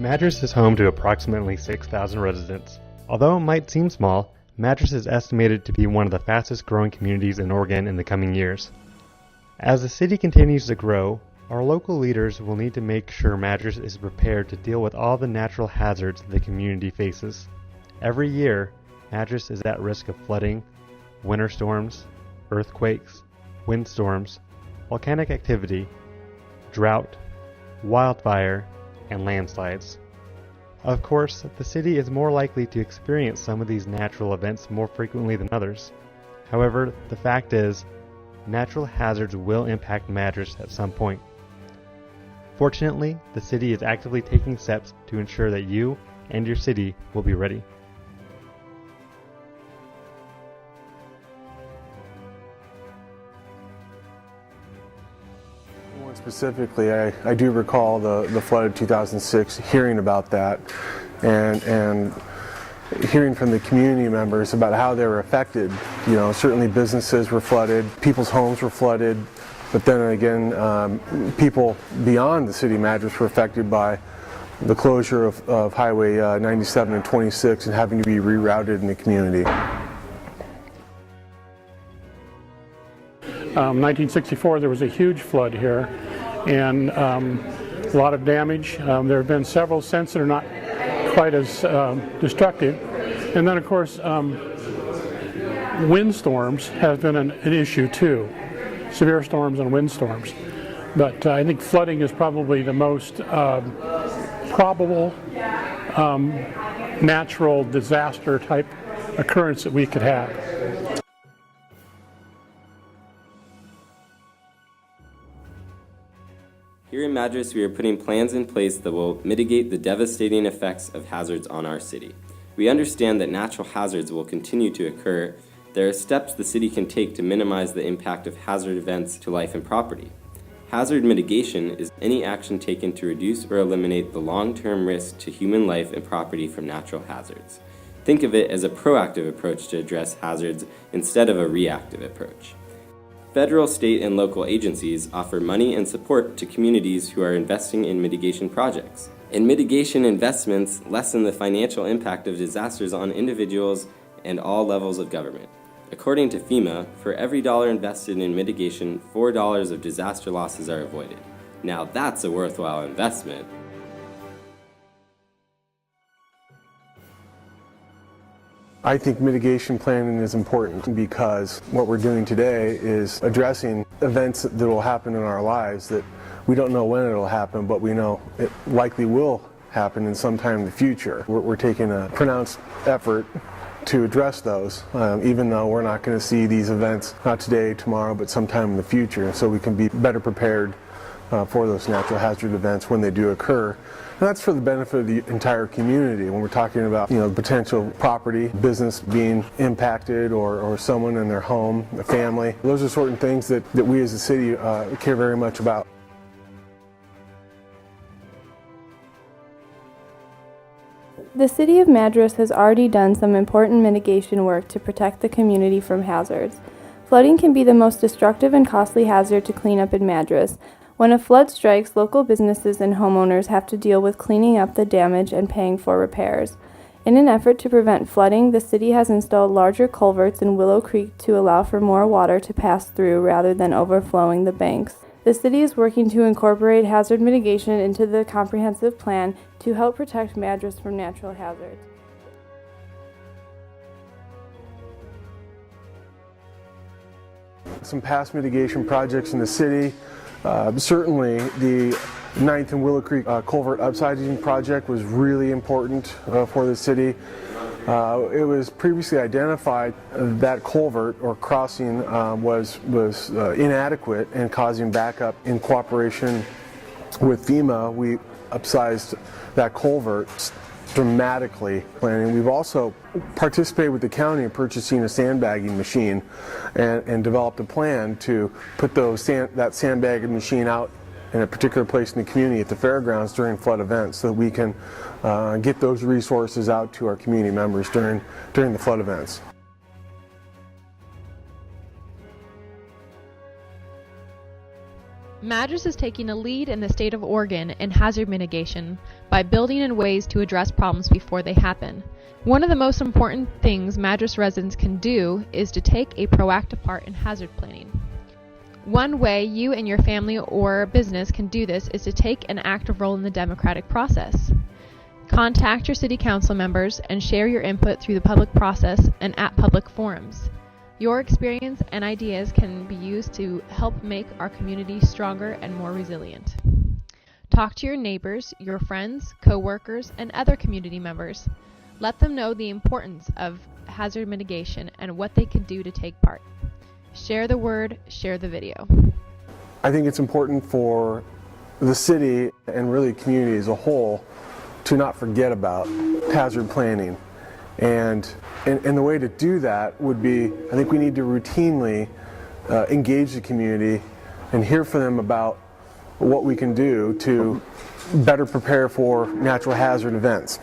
Madras is home to approximately 6,000 residents. Although it might seem small, Madras is estimated to be one of the fastest growing communities in Oregon in the coming years. As the city continues to grow, our local leaders will need to make sure Madras is prepared to deal with all the natural hazards the community faces. Every year, Madras is at risk of flooding, winter storms, earthquakes, windstorms, volcanic activity, drought, wildfire, and landslides. Of course, the city is more likely to experience some of these natural events more frequently than others. However, the fact is, natural hazards will impact Madras at some point. Fortunately, the city is actively taking steps to ensure that you and your city will be ready. Specifically, I do recall the flood of 2006, hearing about that and hearing from the community members about how they were affected. You know, certainly businesses were flooded, people's homes were flooded, but then again, people beyond the city of Madras were affected by the closure of Highway 97 and 26 and having to be rerouted in the community. 1964, there was a huge flood here, and a lot of damage. There have been several since that are not quite as destructive. And then, of course, windstorms have been an issue too, severe storms and windstorms. But I think flooding is probably the most probable natural disaster type occurrence that we could have. Here in Madras, we are putting plans in place that will mitigate the devastating effects of hazards on our city. We understand that natural hazards will continue to occur. There are steps the city can take to minimize the impact of hazard events to life and property. Hazard mitigation is any action taken to reduce or eliminate the long-term risk to human life and property from natural hazards. Think of it as a proactive approach to address hazards instead of a reactive approach. Federal, state, and local agencies offer money and support to communities who are investing in mitigation projects. And mitigation investments lessen the financial impact of disasters on individuals and all levels of government. According to FEMA, for every dollar invested in mitigation, $4 of disaster losses are avoided. Now that's a worthwhile investment. I think mitigation planning is important because what we're doing today is addressing events that will happen in our lives that we don't know when it'll happen, but we know it likely will happen in some time in the future. We're taking a pronounced effort to address those, even though we're not going to see these events, not today, tomorrow, but sometime in the future, so we can be better prepared for those natural hazard events when they do occur. And that's for the benefit of the entire community. When we're talking about, potential property, business being impacted, or someone in their home, a family, those are certain things that we as a city care very much about. The City of Madras has already done some important mitigation work to protect the community from hazards. Flooding can be the most destructive and costly hazard to clean up in Madras. When a flood strikes, local businesses and homeowners have to deal with cleaning up the damage and paying for repairs. In an effort to prevent flooding, the city has installed larger culverts in Willow Creek to allow for more water to pass through rather than overflowing the banks. The city is working to incorporate hazard mitigation into the comprehensive plan to help protect Madras from natural hazards. Some past mitigation projects in the city. Certainly the 9th and Willow Creek culvert upsizing project was really important for the city. It was previously identified that culvert or crossing was inadequate and causing backup. In cooperation with FEMA, we upsized that culvert dramatically. And we've also participated with the county in purchasing a sandbagging machine and developed a plan to put that sandbagging machine out in a particular place in the community at the fairgrounds during flood events so that we can get those resources out to our community members during the flood events. Madras is taking a lead in the state of Oregon in hazard mitigation by building in ways to address problems before they happen. One of the most important things Madras residents can do is to take a proactive part in hazard planning. One way you and your family or business can do this is to take an active role in the democratic process. Contact your city council members and share your input through the public process and at public forums. Your experience and ideas can be used to help make our community stronger and more resilient. Talk to your neighbors, your friends, co-workers, and other community members. Let them know the importance of hazard mitigation and what they can do to take part. Share the word, share the video. I think it's important for the city and really community as a whole to not forget about hazard planning. And the way to do that would be, I think we need to routinely engage the community and hear from them about what we can do to better prepare for natural hazard events.